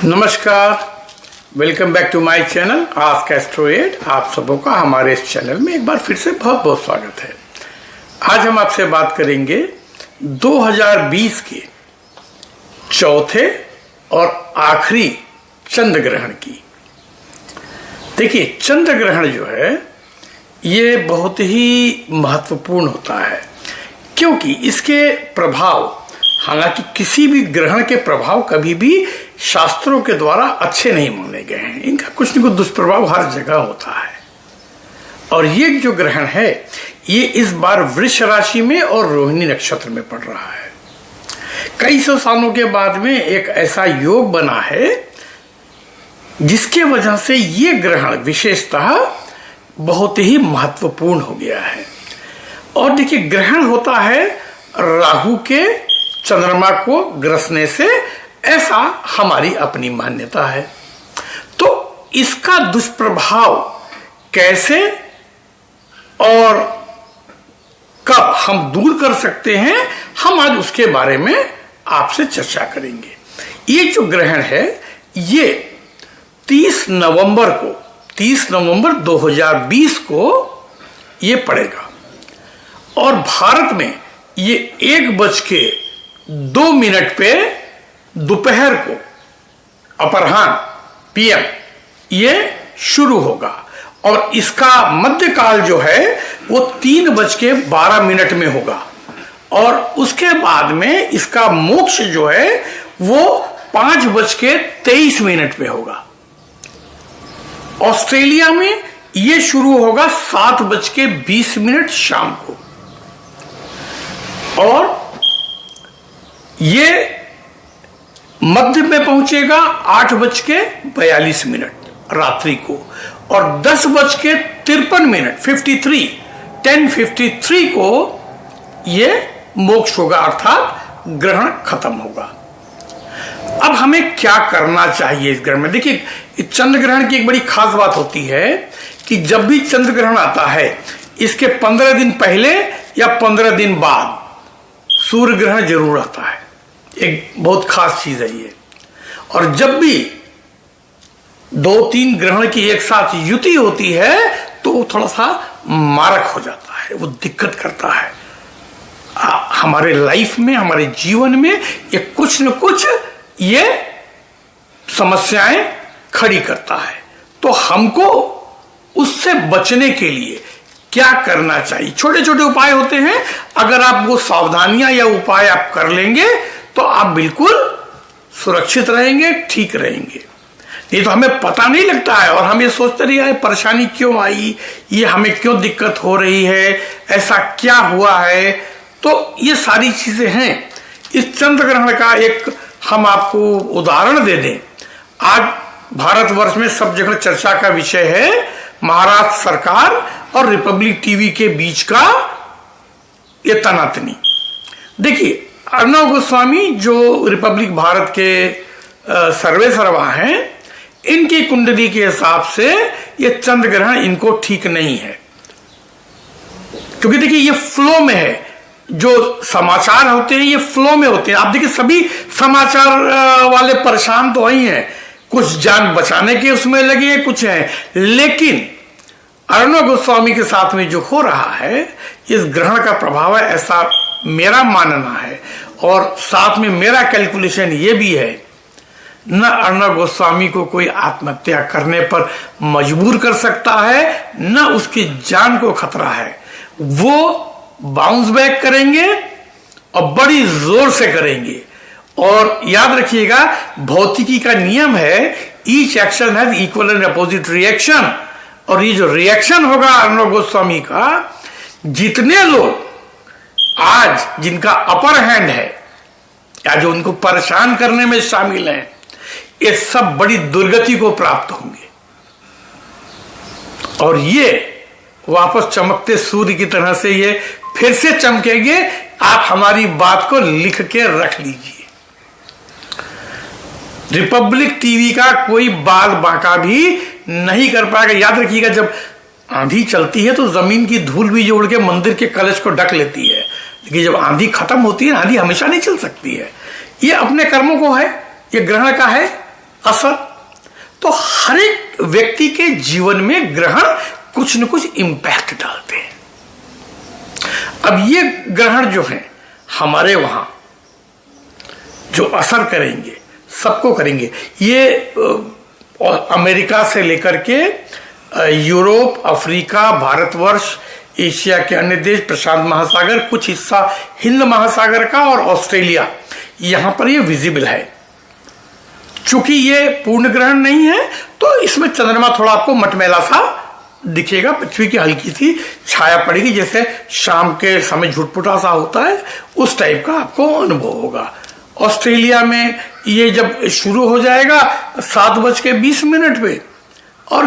नमस्कार, welcome back to my channel ask एस्ट्रोएड। आप सबों का हमारे इस चैनल में एक बार फिर से बहुत बहुत स्वागत है। आज हम आपसे बात करेंगे 2020 के चौथे और आखिरी चंद्र ग्रहण की। देखिए, चंद्र ग्रहण जो है ये बहुत ही महत्वपूर्ण होता है, क्योंकि इसके प्रभाव, हालांकि किसी भी ग्रहण के प्रभाव कभी भी शास्त्रों के द्वारा अच्छे नहीं माने गए हैं। इनका कुछ न कुछ दुष्प्रभाव हर जगह होता है। और ये जो ग्रहण है ये इस बार वृष राशि में और रोहिणी नक्षत्र में पड़ रहा है। कई सौ सालों के बाद में एक ऐसा योग बना है जिसके वजह से ये ग्रहण विशेषतः बहुत ही महत्वपूर्ण हो गया है। और देखिए, ग्रहण होता है राहु के चंद्रमा को ग्रसने से, ऐसा हमारी अपनी मान्यता है। तो इसका दुष्प्रभाव कैसे और कब हम दूर कर सकते हैं, हम आज उसके बारे में आपसे चर्चा करेंगे। ये जो ग्रहण है ये 30 नवंबर 2020 को ये पड़ेगा और भारत में ये 1:02 पे दोपहर को अपराह्न PM ये शुरू होगा और इसका मध्यकाल जो है वो 3:12 में होगा और उसके बाद में इसका मोक्ष जो है वो 5:23 पे होगा। ऑस्ट्रेलिया में ये शुरू होगा 7:20 शाम को और ये मध्य में पहुंचेगा 8:42 रात्रि को और 10:53 10:53 को ये मोक्ष होगा, अर्थात ग्रहण खत्म होगा। अब हमें क्या करना चाहिए इस ग्रहण में? देखिए, चंद्र ग्रहण की एक बड़ी खास बात होती है कि जब भी चंद्र ग्रहण आता है इसके 15 दिन पहले या 15 दिन बाद सूर्य ग्रहण जरूर आता है। एक बहुत खास चीज है ये। और जब भी 2-3 ग्रहण की एक साथ युति होती है तो वो थोड़ा सा मारक हो जाता है, वो दिक्कत करता है हमारे लाइफ में, हमारे जीवन में। ये कुछ न कुछ ये समस्याएं खड़ी करता है। तो हमको उससे बचने के लिए क्या करना चाहिए? छोटे छोटे उपाय होते हैं। अगर आप वो सावधानियां या उपाय आप कर लेंगे तो आप बिल्कुल सुरक्षित रहेंगे, ठीक रहेंगे। नहीं तो हमें पता नहीं लगता है और हम ये सोचते रहिए परेशानी क्यों आई, ये हमें क्यों दिक्कत हो रही है, ऐसा क्या हुआ है। तो ये सारी चीजें हैं। इस चंद्र ग्रहण का एक हम आपको उदाहरण दे दें। आज भारतवर्ष में सब जगह चर्चा का विषय है महाराष्ट्र सरकार और रिपब्लिक टीवी के बीच का ये तनातनी। देखिए, अर्णव गोस्वामी जो रिपब्लिक भारत के सर्वे सर्वा हैं, इनकी कुंडली के हिसाब से ये चंद्र ग्रहण इनको ठीक नहीं है, क्योंकि देखिए ये फ्लो में है। जो समाचार होते हैं ये फ्लो में होते हैं। आप देखिए, सभी समाचार वाले परेशान तो वही हैं, कुछ जान बचाने के उसमें लगे हैं, कुछ हैं। लेकिन अर्णव गोस्वामी के साथ में जो हो रहा है, इस ग्रहण का प्रभाव है, ऐसा मेरा मानना है। और साथ में मेरा कैलकुलेशन ये भी है, न अर्णव गोस्वामी को कोई आत्महत्या करने पर मजबूर कर सकता है, न उसकी जान को खतरा है। वो बाउंस बैक करेंगे और बड़ी जोर से करेंगे। और याद रखिएगा, भौतिकी का नियम है, each action has equal and opposite reaction. और ये जो रिएक्शन होगा अर्णव गोस्वामी का, जितने लोग आज जिनका अपर हैंड है या जो उनको परेशान करने में शामिल हैं, ये सब बड़ी दुर्गति को प्राप्त होंगे और ये वापस चमकते सूर्य की तरह से ये फिर से चमकेंगे। आप हमारी बात को लिख के रख लीजिए। रिपब्लिक टीवी का कोई बाल बांका भी नहीं कर पाएगा। याद रखिएगा, जब आंधी चलती है तो जमीन की धूल भी जोड़ के मंदिर के कलश को ढक लेती है, लेकिन जब आंधी खत्म होती है, आंधी हमेशा नहीं चल सकती है। ये अपने कर्मों को है, ये ग्रहण का है, असर, तो हर एक व्यक्ति के जीवन में ग्रहण कुछ न कुछ इंपैक्ट डालते हैं। अब ये ग्रहण जो है हमारे वहां जो असर करेंगे सबको करेंगे। ये अमेरिका से लेकर के यूरोप, अफ्रीका, भारतवर्ष, एशिया के अन्य देश, प्रशांत महासागर, कुछ हिस्सा हिंद महासागर का और ऑस्ट्रेलिया, यहां पर ये विजिबल है। चूंकि ये पूर्ण ग्रहण नहीं है तो इसमें चंद्रमा थोड़ा आपको मटमैला सा दिखेगा, पृथ्वी की हल्की सी छाया पड़ेगी, जैसे शाम के समय झुटपुटा सा होता है उस टाइप का आपको अनुभव होगा। ऑस्ट्रेलिया में ये जब शुरू हो जाएगा 7:20 पे और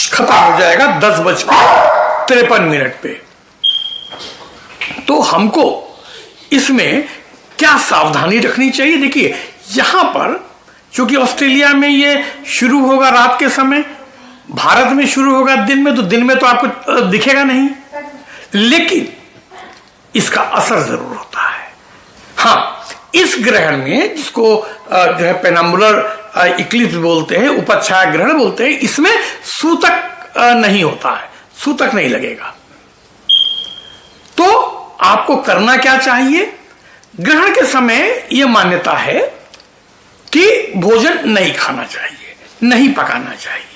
खत्म हो जाएगा 10:53 पे। तो हमको इसमें क्या सावधानी रखनी चाहिए? देखिए यहां पर क्योंकि ऑस्ट्रेलिया में ये शुरू होगा रात के समय, भारत में शुरू होगा दिन में, तो दिन में तो आपको दिखेगा नहीं, लेकिन इसका असर जरूर होता है। हाँ, इस ग्रहण में जिसको जो है पेनाम्बुलर इक्लिप्स बोलते हैं, उपच्छाया ग्रहण बोलते हैं, इसमें सूतक नहीं होता है, सूतक नहीं लगेगा। तो आपको करना क्या चाहिए? ग्रहण के समय यह मान्यता है कि भोजन नहीं खाना चाहिए, नहीं पकाना चाहिए।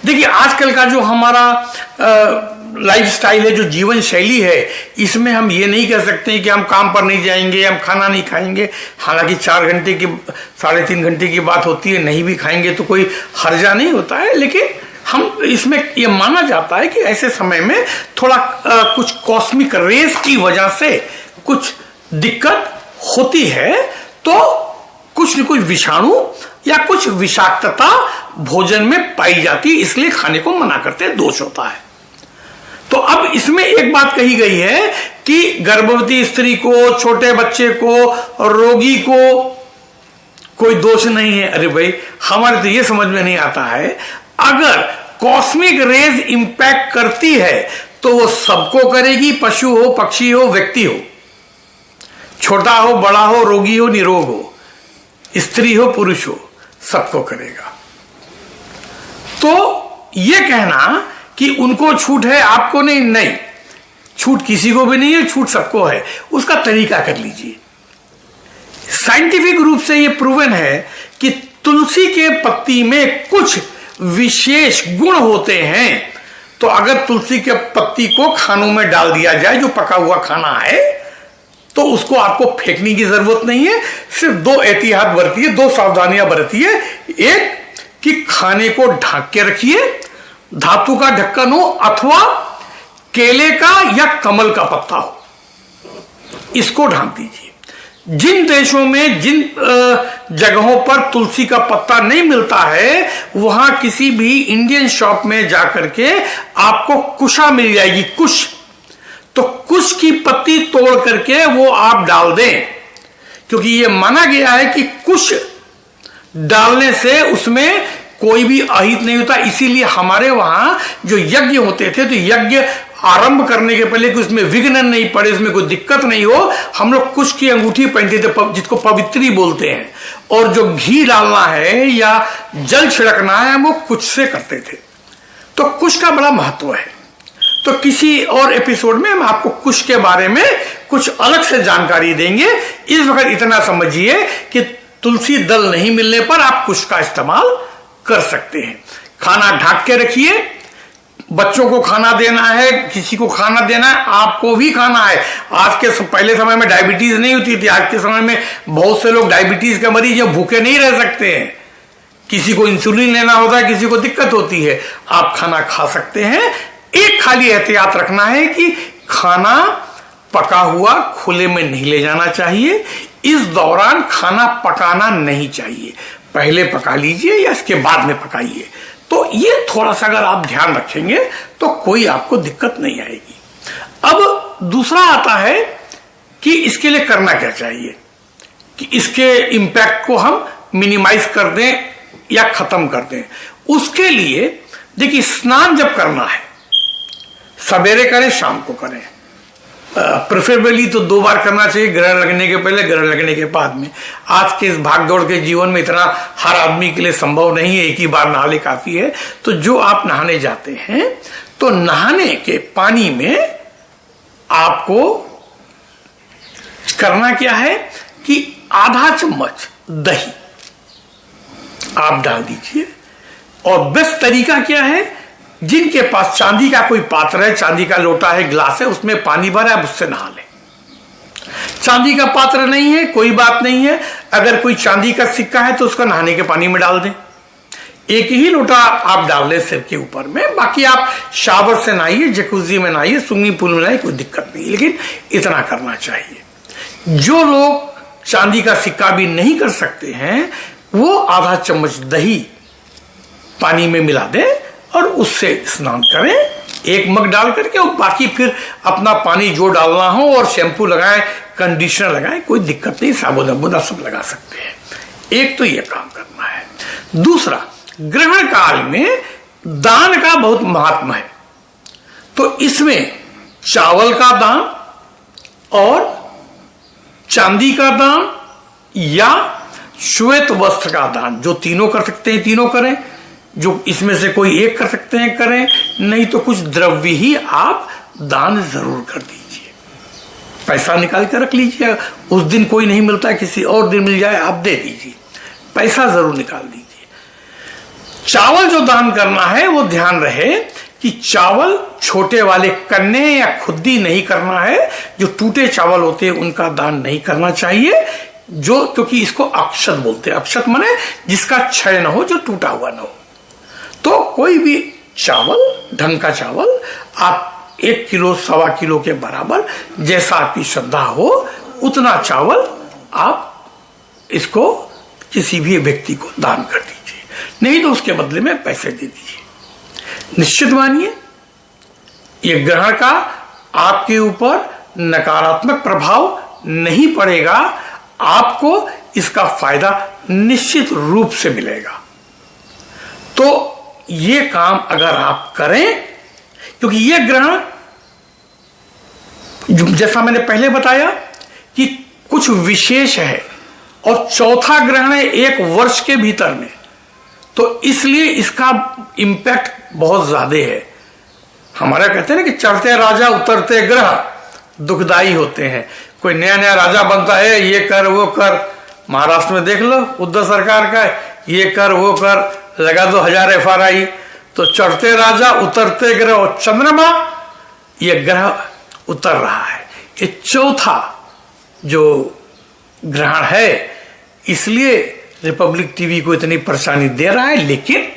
देखिए आजकल का जो हमारा लाइफ स्टाइल है, जो जीवन शैली है, इसमें हम ये नहीं कह सकते कि हम काम पर नहीं जाएंगे, हम खाना नहीं खाएंगे। हालांकि 4 घंटे की 3.5 घंटे की बात होती है, नहीं भी खाएंगे तो कोई हर्जा नहीं होता है, लेकिन हम इसमें ये माना जाता है कि ऐसे समय में थोड़ा कुछ कॉस्मिक रेस की वजह से कुछ दिक्कत होती है, तो कुछ न कुछ विषाणु या कुछ विषाक्तता भोजन में पाई जाती है, इसलिए खाने को मना करते हैं, दोष होता है। तो अब इसमें एक बात कही गई है कि गर्भवती स्त्री को, छोटे बच्चे को, रोगी को कोई दोष नहीं है। अरे भाई, हमारे तो ये समझ में नहीं आता है, अगर कॉस्मिक रेज इंपैक्ट करती है तो वो सबको करेगी, पशु हो, पक्षी हो, व्यक्ति हो, छोटा हो, बड़ा हो, रोगी हो, निरोग हो, स्त्री हो, पुरुष हो, सबको करेगा। तो ये कहना कि उनको छूट है आपको नहीं, नहीं, छूट किसी को भी नहीं है, छूट सबको है। उसका तरीका कर लीजिए। साइंटिफिक रूप से यह प्रूवन है कि तुलसी के पत्ती में कुछ विशेष गुण होते हैं। तो अगर तुलसी के पत्ती को खानों में डाल दिया जाए, जो पका हुआ खाना है, तो उसको आपको फेंकने की जरूरत नहीं है। सिर्फ 2 एहतियात बरतिए, 2 सावधानियां बरतिए। एक कि खाने को ढक के रखिए, धातु का ढक्कन हो अथवा केले का या कमल का पत्ता हो, इसको ढांक दीजिए। जिन देशों में, जिन जगहों पर तुलसी का पत्ता नहीं मिलता है, वहां किसी भी इंडियन शॉप में जाकर के आपको कुशा मिल जाएगी, कुश। तो कुश की पत्ती तोड़ करके वो आप डाल दें, क्योंकि ये माना गया है कि कुश डालने से उसमें कोई भी अहित नहीं होता। इसीलिए हमारे वहां जो यज्ञ होते थे, तो यज्ञ आरंभ करने के पहले कि उसमें विघ्न नहीं पड़े, उसमें कोई दिक्कत नहीं हो, हम लोग कुश की अंगूठी पहनते थे, जिसको पवित्री बोलते हैं। और जो घी डालना है या जल छिड़कना है, वो कुश से करते थे। तो कुश का बड़ा महत्व है। तो किसी और एपिसोड में हम आपको कुश के बारे में कुछ अलग से जानकारी देंगे। इस वक्त इतना समझिए कि तुलसी दल नहीं मिलने पर आप कुश का इस्तेमाल कर सकते हैं। खाना ढक के रखिए। बच्चों को खाना देना है, किसी को खाना देना है, आपको भी खाना है। आज के पहले समय में डायबिटीज नहीं होती थी, आज के समय में बहुत से लोग डायबिटीज के मरीज हैं, भूखे नहीं रह सकते हैं। किसी को इंसुलिन लेना होता है, किसी को दिक्कत होती है, आप खाना खा सकते हैं। एक खाली एहतियात रखना है कि खाना पका हुआ खुले में नहीं ले जाना चाहिए। इस दौरान खाना पकाना नहीं चाहिए, पहले पका लीजिए या इसके बाद में पकाइए। तो ये थोड़ा सा अगर आप ध्यान रखेंगे तो कोई आपको दिक्कत नहीं आएगी। अब दूसरा आता है कि इसके लिए करना क्या चाहिए, कि इसके इंपैक्ट को हम मिनिमाइज कर दें या खत्म कर दें। उसके लिए देखिए, स्नान जब करना है, सवेरे करें, शाम को करें, प्रेफरेबली तो 2 बार करना चाहिए, ग्रहण लगने के पहले, ग्रहण लगने के बाद में। आज के इस भागदौड़ के जीवन में इतना हर आदमी के लिए संभव नहीं है, एक ही बार नहा ले काफी है। तो जो आप नहाने जाते हैं तो नहाने के पानी में आपको करना क्या है कि आधा चम्मच दही आप डाल दीजिए। और बेस्ट तरीका क्या है, जिनके पास चांदी का कोई पात्र है, चांदी का लोटा है, ग्लास है, उसमें पानी भरा है, उससे नहा लें। चांदी का पात्र नहीं है कोई बात नहीं है, अगर कोई चांदी का सिक्का है तो उसका नहाने के पानी में डाल दें। एक ही लोटा आप डाल लें सिर के ऊपर में, बाकी आप शावर से नहाइए, जकूजी में नहाइए, स्विमिंग पूल में नहाइए, कोई दिक्कत नहीं, लेकिन इतना करना चाहिए। जो लोग चांदी का सिक्का भी नहीं कर सकते हैं वो आधा चम्मच दही पानी में मिला दें और उससे स्नान करें, 1 मग डाल करके, और बाकी फिर अपना पानी जो डालना हो, और शैम्पू लगाएं, कंडीशनर लगाएं, कोई दिक्कत नहीं, साबुन अबुन सब लगा सकते हैं। एक तो ये काम करना है। दूसरा, ग्रहण काल में दान का बहुत महत्व है। तो इसमें चावल का दान और चांदी का दान या श्वेत वस्त्र का दान, जो तीनों कर सकते हैं तीनों करें, जो इसमें से कोई एक कर सकते हैं करें, नहीं तो कुछ द्रव्य ही आप दान जरूर कर दीजिए। पैसा निकाल कर रख लीजिए, उस दिन कोई नहीं मिलता है, किसी और दिन मिल जाए आप दे दीजिए, पैसा जरूर निकाल दीजिए। चावल जो दान करना है वो ध्यान रहे कि चावल छोटे वाले कन्ने या खुद्दी नहीं करना है, जो टूटे चावल होते हैं उनका दान नहीं करना चाहिए, जो क्योंकि इसको अक्षत बोलते हैं। अक्षत माने जिसका क्षय न हो, जो टूटा हुआ न हो। तो कोई भी चावल, ढंग का चावल आप 1 किलो 1.25 किलो के बराबर, जैसा आपकी श्रद्धा हो उतना चावल आप इसको किसी भी व्यक्ति को दान कर दीजिए, नहीं तो उसके बदले में पैसे दे दीजिए। निश्चित मानिए ये ग्रहण का आपके ऊपर नकारात्मक प्रभाव नहीं पड़ेगा, आपको इसका फायदा निश्चित रूप से मिलेगा। तो ये काम अगर आप करें, क्योंकि ये ग्रहण जैसा मैंने पहले बताया कि कुछ विशेष है, और चौथा ग्रहण है 1 वर्ष के भीतर में, तो इसलिए इसका इंपैक्ट बहुत ज्यादा है। हमारा कहते हैं ना कि चढ़ते राजा उतरते ग्रह दुखदाई होते हैं। कोई नया नया राजा बनता है, ये कर वो कर, महाराष्ट्र में देख लो उद्धव सरकार का, ये कर वो कर, लगा दो 1000 FRI। तो चढ़ते राजा उतरते ग्रह, और चंद्रमा ये ग्रह उतर रहा है, ये चौथा जो ग्रहण है, इसलिए रिपब्लिक टीवी को इतनी परेशानी दे रहा है, लेकिन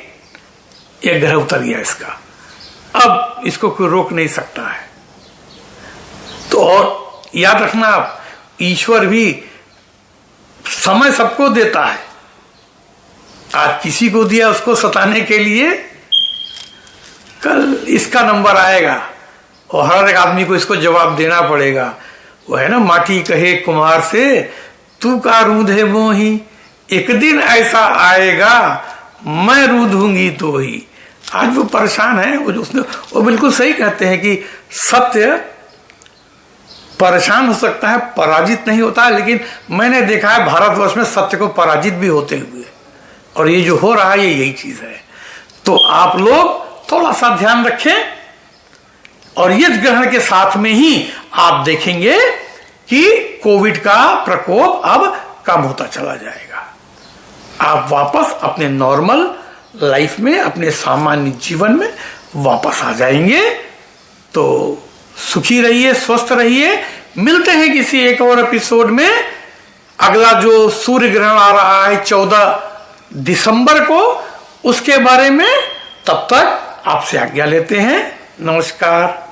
यह ग्रह उतर गया इसका, अब इसको कोई रोक नहीं सकता है। तो और याद रखना आप, ईश्वर भी समय सबको देता है, आज किसी को दिया उसको सताने के लिए, कल इसका नंबर आएगा और हर एक आदमी को इसको जवाब देना पड़ेगा। वो है ना, माटी कहे कुम्हार से तू का रूंधे मोही, एक दिन ऐसा आएगा मैं रूधूंगी तो ही। आज वो परेशान है, वो बिल्कुल सही कहते हैं कि सत्य परेशान हो सकता है, पराजित नहीं होता है। लेकिन मैंने देखा है भारतवर्ष में सत्य को पराजित भी होते हुए, और ये जो हो रहा है ये यही चीज है। तो आप लोग थोड़ा सा ध्यान रखें, और इस ग्रहण के साथ में ही आप देखेंगे कि कोविड का प्रकोप अब कम होता चला जाएगा। आप वापस अपने नॉर्मल लाइफ में, अपने सामान्य जीवन में वापस आ जाएंगे। तो सुखी रहिए, स्वस्थ रहिए। मिलते हैं किसी एक और एपिसोड में। अगला जो सूर्य ग्रहण आ रहा है 14 दिसंबर को, उसके बारे में। तब तक आपसे आज्ञा लेते हैं। नमस्कार।